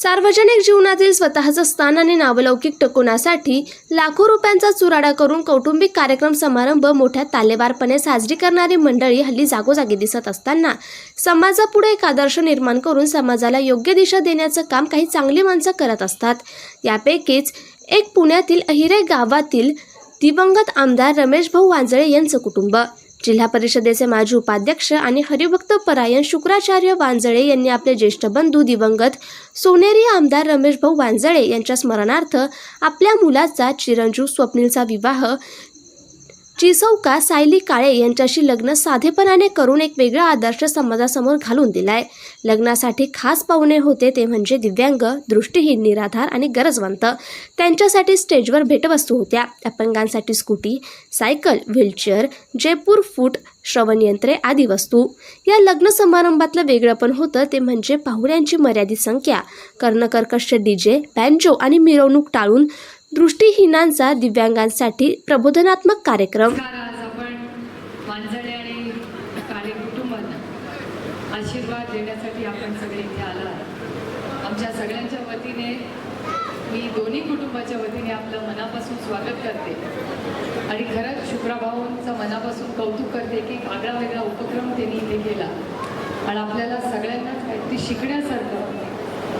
सार्वजनिक जीवनातील स्वतःचं स्थान आणि नावलौकिक टिकवण्यासाठी लाखो रुपयांचा चुराडा करून कौटुंबिक कार्यक्रम समारंभ मोठ्या तालेवारपणे साजरी करणारी मंडळी हल्ली जागोजागी दिसत असताना समाजापुढे एक आदर्श निर्माण करून समाजाला योग्य दिशा देण्याचं काम काही चांगली माणसं करत असतात। यापैकीच एक पुण्यातील अहिरे गावातील दिवंगत आमदार रमेश भाऊ वांजळे यांचं कुटुंब। जिल्हा परिषदेचे माजी उपाध्यक्ष आणि हरिभक्त परायण शुक्राचार्य वांजळे यांनी आपले ज्येष्ठ बंधू दिवंगत सोनेरी आमदार रमेश भाऊ वांजळे यांच्या स्मरणार्थ आपल्या मुलाचा चिरंजीव स्वप्नीलचा विवाह चिसौका सायली काळे यांच्याशी लग्न साधेपणाने करून एक वेगळा आदर्श समाजासमोर घालून दिलाय। लग्नासाठी खास पाहुणे होते ते म्हणजे दिव्यांग, दृष्टीहीन, निराधार आणि गरजवंत। त्यांच्यासाठी स्टेजवर भेटवस्तू होत्या। अपंगांसाठी स्कूटी, सायकल, व्हीलचेअर, जयपूर फूट, श्रवणयंत्रे आदी वस्तू। या लग्न समारंभातलं वेगळं पण होतं ते म्हणजे पाहुण्यांची मर्यादित संख्या, कर्णकर्कश डीजे, बँजो आणि मिरवणूक टाळून दृष्टीहीनांचा दिव्यांगांसाठी प्रबोधनात्मक कार्यक्रम। आज आपण वांजळे आणि काळे कुटुंबांना आशीर्वाद देण्यासाठी आपण सगळे इथे आला आहात। आमच्या सगळ्यांच्या वतीने मी दोन्ही कुटुंबाच्या वतीने आपलं मनापासून स्वागत करते आणि खरंच शुक्राभाऊंचं मनापासून कौतुक करते की आगळा वेगळा उपक्रम त्यांनी इथे केला आणि आपल्याला सगळ्यांनाच काहीतरी शिकण्यासारखं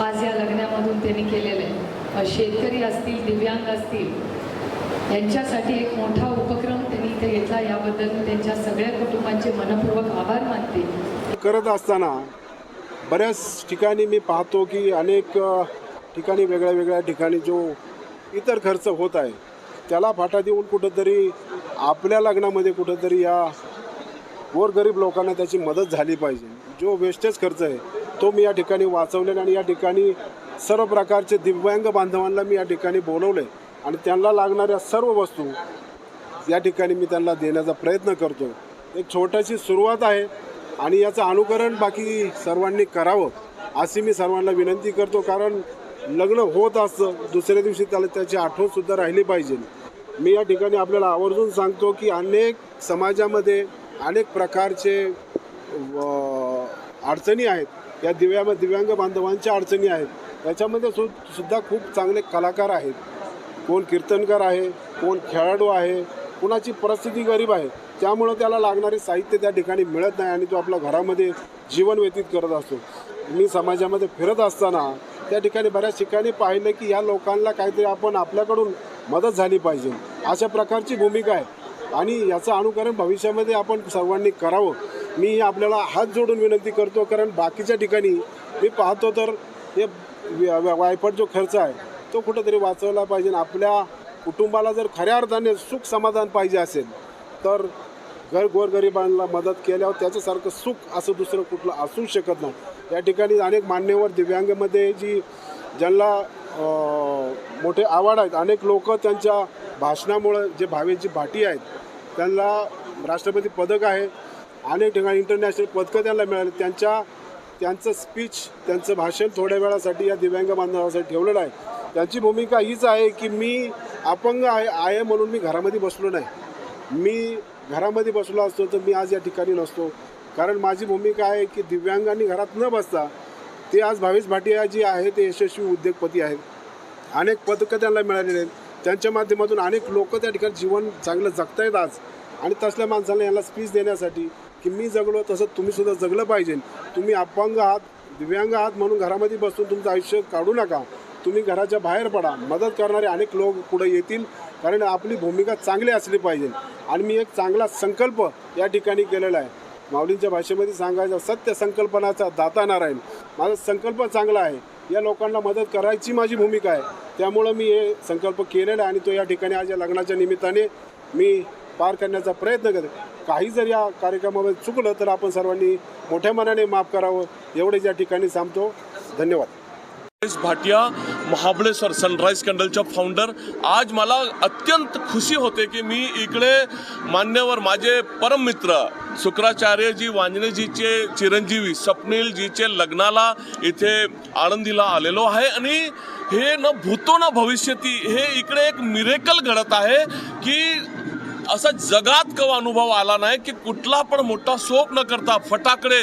आज या लग्नामधून त्यांनी केलेलं आहे। शेतकरी असतील, दिव्यांग असतील, यांच्यासाठी एक मोठा उपक्रम त्यांनी इथे घेतला। याबद्दल मी त्यांच्या सगळ्या कुटुंबांचे मनपूर्वक आभार मानते। करत असताना बऱ्याच ठिकाणी मी पाहतो की अनेक ठिकाणी वेगळ्या ठिकाणी जो इतर खर्च होत आहे त्याला फाटा देऊन कुठंतरी आपल्या लग्नामध्ये कुठंतरी या गोरगरीब लोकांना त्याची मदत झाली पाहिजे। जो वेस्टेज खर्च आहे तो मी या ठिकाणी वाचवलेला आणि या ठिकाणी सर्व प्रकारचे दिव्यांग बांधवांना मी या ठिकाणी बोलवले आणि त्यांना लागणाऱ्या सर्व वस्तू या ठिकाणी मी त्यांना देण्याचा प्रयत्न करतो। एक छोटीशी सुरुवात आहे आणि याचं अनुकरण बाकी सर्वांनी करावं अशी मी सर्वांना विनंती करतो, कारण लग्न होत असतं दुसऱ्या दिवशी त्याची आठवणसुद्धा राहिली पाहिजे। मी या ठिकाणी आपल्याला आवर्जून सांगतो की अनेक समाजामध्ये अनेक प्रकारचे अडचणी आहेत, या दिव्यांग बांधवांच्या अडचणी आहेत। याच्यामध्ये सुद्धा खूप चांगले कलाकार आहेत, कोण कीर्तनकार आहे, कोण खेळाडू आहे, कोणाची परिस्थिती गरीब आहे, त्यामुळं त्याला लागणारे साहित्य त्या ठिकाणी मिळत नाही आणि तो आपल्या घरामध्ये जीवन व्यतीत करत असतो। मी समाजामध्ये फिरत असताना त्या ठिकाणी बऱ्याच ठिकाणी पाहिलं की या लोकांना काहीतरी आपण आपल्याकडून मदत झाली पाहिजे अशा प्रकारची भूमिका आहे आणि याचं अनुकरण भविष्यामध्ये आपण सर्वांनी करावं। मी आपल्याला हात जोडून विनंती करतो, कारण बाकीच्या ठिकाणी मी पाहतो तर हे वायफट जो खर्च आहे तो कुठंतरी वाचवला पाहिजे। आपल्या कुटुंबाला जर खऱ्या अर्थाने सुख समाधान पाहिजे असेल तर गोरगरिबांना मदत केल्यावर त्याच्यासारखं सुख असं दुसरं कुठलं असू शकत नाही। या ठिकाणी अनेक मान्यवर दिव्यांगमध्ये ज्यांना मोठे आवड आहेत, अनेक लोक त्यांच्या भाषणामुळं जे भावेची भाटी आहेत त्यांना राष्ट्रपती पदक आहे, अनेक ठिकाणी इंटरनॅशनल पदकं त्यांना मिळाले। त्यांचं स्पीच, त्यांचं भाषण थोड्या वेळासाठी या दिव्यांग बांधवांसाठी ठेवलेलं आहे। त्यांची भूमिका हीच आहे की मी अपंग आहे म्हणून मी घरामध्ये बसलो नाही, मी घरामध्ये बसलो असतो तर मी आज या ठिकाणी नसतो, कारण माझी भूमिका आहे की दिव्यांगांनी घरात न बसता ते आज भावेश भाटिया जी आहे ते यशस्वी उद्योगपती आहेत, अनेक पदकं त्यांना मिळालेले आहेत, त्यांच्या माध्यमातून अनेक लोक त्या ठिकाणी जीवन चांगलं जगतायत आज। आणि तसल्या माणसांना याला स्पीच देण्यासाठी की मी जगलो तसं तुम्हीसुद्धा जगलं पाहिजे। तुम्ही अपंग आहात, दिव्यांग आहात म्हणून घरामध्ये बसून तुमचं आयुष्य काढू नका, तुम्ही घराच्या बाहेर पडा, मदत करणारे अनेक लोक पुढे येतील, कारण आपली भूमिका चांगली असली पाहिजे। आणि मी एक चांगला संकल्प या ठिकाणी केलेला आहे, माऊलींच्या भाषेमध्ये सांगायचं सत्य संकल्पनाचा दाता नारायण। माझा संकल्प चांगला आहे, या लोकांना मदत करायची माझी भूमिका आहे, त्यामुळं मी हे संकल्प केलेला आहे आणि तो या ठिकाणी आज या लग्नाच्या निमित्ताने मी पार करण्याचा प्रयत्न करतो। काही जर या कार्यक्रमामध्ये चुकलं तर आपण सर्वांनी मोठ्या मनाने माफ करावं एवढेच या ठिकाणी सांगतो। धन्यवाद। रमेश भाटिया, महाबळेश्वर सनराइज कॅन्डलचा फाउंडर। आज मला अत्यंत खुशी होते की मी इकडे मान्यवर माझे परम मित्र शुक्राचार्यजी वांजळेजीचे चिरंजीवी स्वप्नीलजीचे लग्नाला इथे आळंदीला आलेलो आहे आणि हे न भूतो न भविष्यती हे इकडे एक मिरेकल घडत आहे की असा जगात कवा अनुभव आला नाही की कुठला पण मोठा सोप न करता फटाकडे,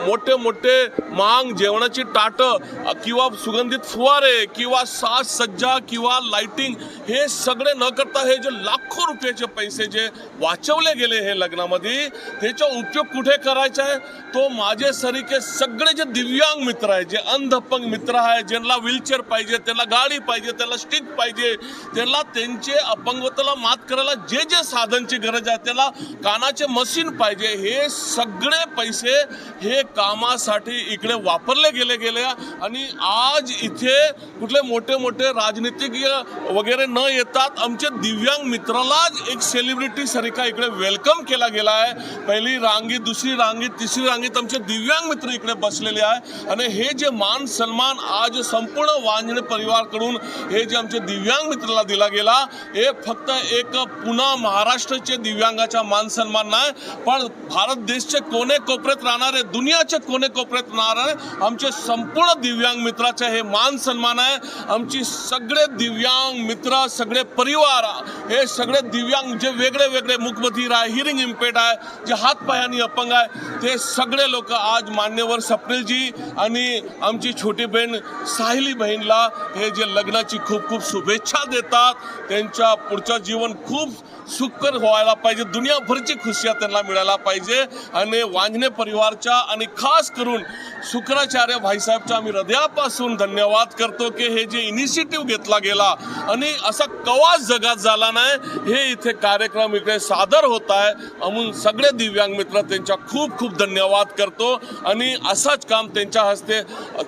मोठे मोठे मांग जेवणाची ताटं किंवा सुगंधित फुवारे किंवा साज सज्जा किंवा लाइटिंग हे सगळे न करता हे जे लाखो रुपयाचे पैसे जे वाचवले गेले हे लग्नामध्ये, त्याचा उपयोग कुठे करायचा आहे? तो माझे सरीके सगळे जे दिव्यांग मित्र आहे, जे अंधपंग मित्र आहे, ज्यांना व्हीलचेअर पाहिजे, त्यांना गाडी पाहिजे, त्यांना स्टिक पाहिजे, त्यांना त्यांचे अपंगत्वाला मात करायला जे जे साधनची गरज आहे, त्याला कानाचे मशीन पाहिजे, हे सगळे पैसे हे कामासाठी इकडे वापरले गेले आणि आज इथे कुठले मोठे मोठे राजनीतिज्ञ वगैरे न येतात आमचे दिव्यांग मित्रालाच एक सेलिब्रिटी सारखा इकडे वेलकम केला गेला आहे. पहिली रांगीत, दुसरी रांगीत, तिसरी रांगीत आमचे दिव्यांग मित्र इकडे बसलेले आहे आणि हे जे मान सन्मान आज संपूर्ण वांजणे परिवारकडून हे जे आमचे दिव्यांग मित्राला दिला गेला, हे फक्त एक पुन्हा महाराष्ट्राचे दिव्यांगाचा मान सन्मान नाही, पण भारत देशचे कोणे कोपऱ्यात राहणारे, दुनियाचे कोणे कोपऱ्यात राहणारे आमचे संपूर्ण दिव्यांग मित्राचे हे मान सन्मान आहे. आमची सगळे दिव्यांग मित्र, सगळे परिवार, हे सगळे दिव्यांग जे वेगळे वेगळे मूकबधीर आहे, हिअरिंग इम्पेड आहे, जे हातपायानी अपंग आहे, ते सगळे लोक आज मान्यवर स्वप्नीलजी आणि आमची छोटी बहीण साहिली बहीणला हे जे लग्नाची खूप खूप शुभेच्छा देतात. त्यांच्या पुढचं जीवन खूप सुखकर व्हायला पाहिजे, दुनियाभरची खुशिया त्यांना मिळायला पाहिजे आणि वांजणे परिवारच्या आणि खास करून शुक्राचार्य भाईसाहेबचा आम्ही हृदयापासून धन्यवाद करतो की हे जे इनिशिएटिव्ह घेतला गेला आणि असा कवाच जगात झाला नाही, हे इथे कार्यक्रम इकडे सादर होत आहे. म्हणून सगळे दिव्यांग मित्र त्यांच्या खूप खूप धन्यवाद करतो आणि असाच काम त्यांच्या हस्ते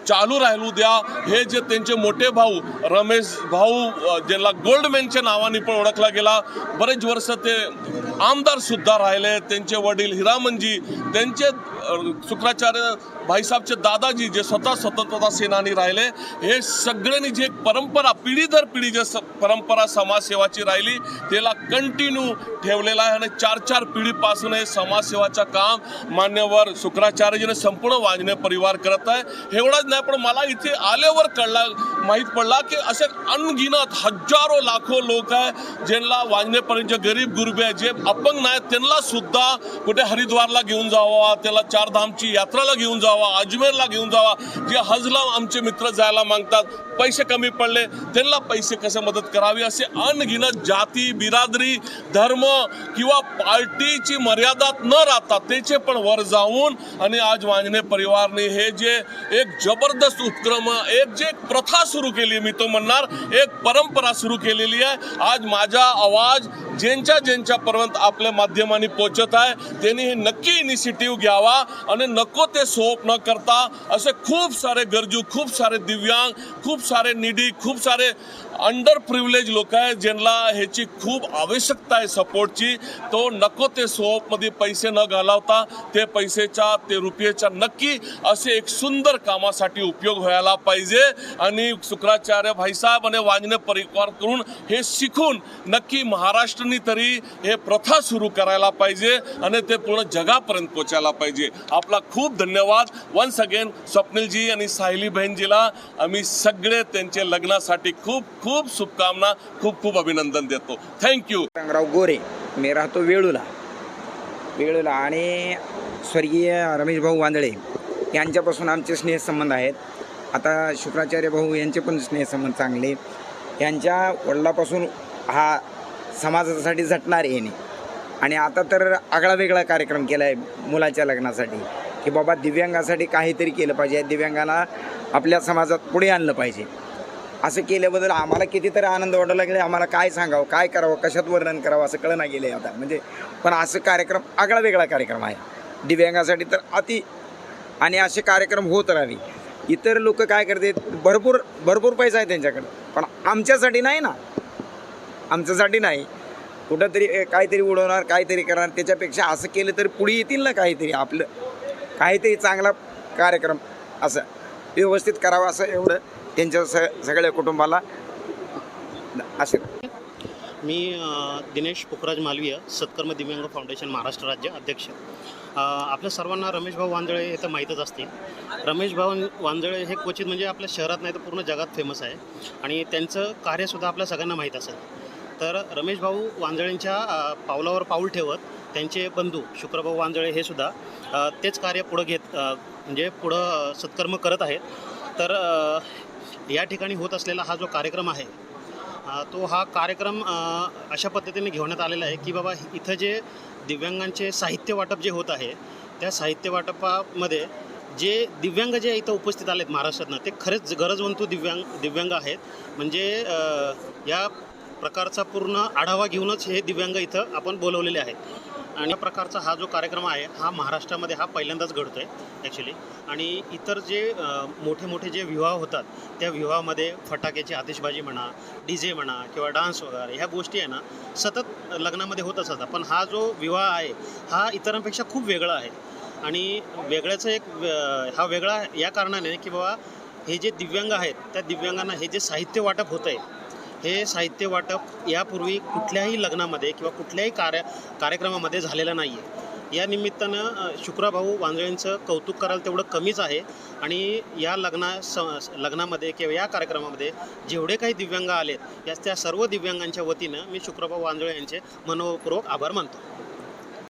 चालू राहिलू द्या. हे जे त्यांचे मोठे भाऊ रमेश भाऊ, ज्यांना गोल्डमॅनच्या नावाने पण ओळखला गेला, बरेच वर्ष ते आमदार सुद्धा राहिले, त्यांचे वडील हिरामनजी, त्यांचे शुक्राचार्य भाईसाहेबचे दादाजी जे स्वतः स्वतंत्रता सेनानी राहिले, हे सगळ्यांनी जे परंपरा पिढी दर पिढी जे परंपरा समाजसेवाची राहिली त्याला कंटिन्यू ठेवलेला आहे आणि 4-4 पिढीपासून हे समाजसेवाचं काम मान्यवर शुक्राचार्यजीने संपूर्ण वांजणे परिवार करत आहे. एवढंच नाही, पण मला इथे आल्यावर माहीत पडला की असे अनगिनत हजारो लाखो लोक आहे ज्यांना वांजणेपर्यंत गरीब गुरबे आहे, जे अपंग नाहीत, त्यांना सुद्धा कुठे हरिद्वारला घेऊन जावा, त्याला चारधामची यात्राला घेऊन जावा, अजमेरला घेऊन जावा, जे हजला आमचे मित्र जायला मागतात, पैसे कमी पडले त्यांना पैसे कसे मदत करावी, असे अनगिनत जाती, बिरादरी, धर्म किंवा पार्टीची मर्यादात न राहता त्याचे पण वर जाऊन आणि आज वांजणे परिवारने हे जे एक जबरदस्त उपक्रम, एक जे प्रथा सुरू केली, मी तो म्हणणार एक परंपरा सुरू केलेली आहे. आज माझा आवाज ज्यांच्यापर्यंत आपल्या माध्यमांनी पोहोचत आहे त्यांनी हे नक्की इनिशिएटिव्ह घ्यावा आणि नको ते सोप न करता असे खूप सारे गरजू, खूप सारे दिव्यांग, खूप सारे निडी, खूप सारे अंडर प्रिव्हिलेज लोक आहेत ज्यांना ह्याची खूप आवश्यकता आहे सपोर्टची, तो नको ते सोपमध्ये पैसे न घालवता ते पैसेचा, ते रुपयेचा नक्की असे एक सुंदर कामासाठी उपयोग व्हायला पाहिजे आणि शुक्राचार्य भाईसाहेब आणि वांजणे परिवार करून हे शिकून नक्की महाराष्ट्राने तरी हे प्रथा सुरू करायला पाहिजे आणि ते पूर्ण जगापर्यंत पोचायला पाहिजे. आपला खूप धन्यवाद वन्स अगेन स्वप्नीलजी आणि साहिली बहीणजीला आम्ही सगळे त्यांच्या लग्नासाठी खूप खूप शुभकामना, खूप खूप अभिनंदन देतो. थँक्यू. रंगराव गोरे, मी राहतो वेळूला आणि स्वर्गीय रमेश भाऊ वांदळे यांच्यापासून आमचे स्नेहसंबंध आहेत. आता शुक्राचार्य भाऊ यांचे पण स्नेहसंबंध चांगले. यांच्या वडिलापासून हा समाजासाठी झटणार येणे आणि आता तर आगळा वेगळा कार्यक्रम केला आहे मुलाच्या लग्नासाठी की बाबा दिव्यांगासाठी काहीतरी केलं पाहिजे, दिव्यांगाला आपल्या समाजात पुढे आणलं पाहिजे. असं केल्याबद्दल आम्हाला कितीतरी आनंद वाटायला लागले. आम्हाला काय सांगावं, काय करावं, कशात वर्णन करावं असं कळना गेलं आहे आता. म्हणजे पण असं कार्यक्रम आगळा वेगळा कार्यक्रम आहे दिव्यांगासाठी तर अति, आणि असे कार्यक्रम होत राहावे. इतर लोक काय करतात, भरपूर पैसा आहे त्यांच्याकडे, पण आमच्यासाठी नाही ना, आमच्यासाठी नाही. कुठंतरी काहीतरी उडवणार, काहीतरी करणार, त्याच्यापेक्षा असं केलं तर पुढे येतील ना काहीतरी, आपलं काहीतरी चांगला कार्यक्रम असं व्यवस्थित करावा असं एवढं त्यांच्या सगळ्या कुटुंबाला असे. मी दिनेश पुखराज मालवीय, सत्कर्म दिव्यांग फाउंडेशन महाराष्ट्र राज्य अध्यक्ष. आपल्या सर्वांना रमेश भाऊ वांदळे हे तर माहीतच असतील. रमेश भाऊ वांदळे हे क्वचित म्हणजे आपल्या शहरात नाही तर पूर्ण जगात फेमस आहे आणि त्यांचं कार्यसुद्धा आपल्या सगळ्यांना माहीत असेल. तर रमेश भाऊ वांजळेंच्या पावलावर पाऊल ठेवत त्यांचे बंधू शुक्रभाऊ वांजळे हे सुद्धा तेच कार्य पुढं घेत म्हणजे पुढं सत्कर्म करत आहेत. तर या ठिकाणी होत असलेला हा जो कार्यक्रम आहे तो हा कार्यक्रम अशा पद्धतीने घेण्यात आलेला आहे की बाबा इथं जे दिव्यांगांचे साहित्य वाटप जे होत आहे त्या साहित्य वाटपामध्ये जे दिव्यांग जे इथं उपस्थित आलेत महाराष्ट्रातनं ते खरेच गरजवंतू दिव्यांग आहेत. म्हणजे या प्रकारचा पूर्ण आढावा घेऊनच हे दिव्यांग इथं आपण बोलवलेले आहेत. आणि या प्रकारचा हा जो कार्यक्रम आहे हा महाराष्ट्रामध्ये हा पहिल्यांदाच घडतो आहे ॲक्च्युली. आणि इतर जे मोठे मोठे जे विवाह होतात त्या विवाहामध्ये फटाक्याची आतिषबाजी म्हणा, DJ म्हणा किंवा डान्स वगैरे ह्या गोष्टी आहे ना सतत लग्नामध्ये होत असतात. पण हा जो विवाह आहे हा इतरांपेक्षा खूप वेगळा आहे. आणि वेगळ्याचं एक हा वेगळा या कारणाने की बाबा हे जे दिव्यांग आहेत त्या दिव्यांगांना हे जे साहित्य वाटप होतं आहे हे साहित्य वाटप यापूर्वी कुठल्याही लग्नामध्ये किंवा कुठल्याही कार्यक्रमामध्ये झालेलं नाही आहे. या निमित्तानं शुक्रभाऊ वांजळेंचं कौतुक करायला तेवढं कमीच आहे. आणि या लग्नामध्ये किंवा या कार्यक्रमामध्ये जेवढे काही दिव्यांग आलेत त्या सर्व दिव्यांगांच्या वतीनं मी शुक्रभाऊ वांजळे यांचे मनोपूर्वक आभार मानतो.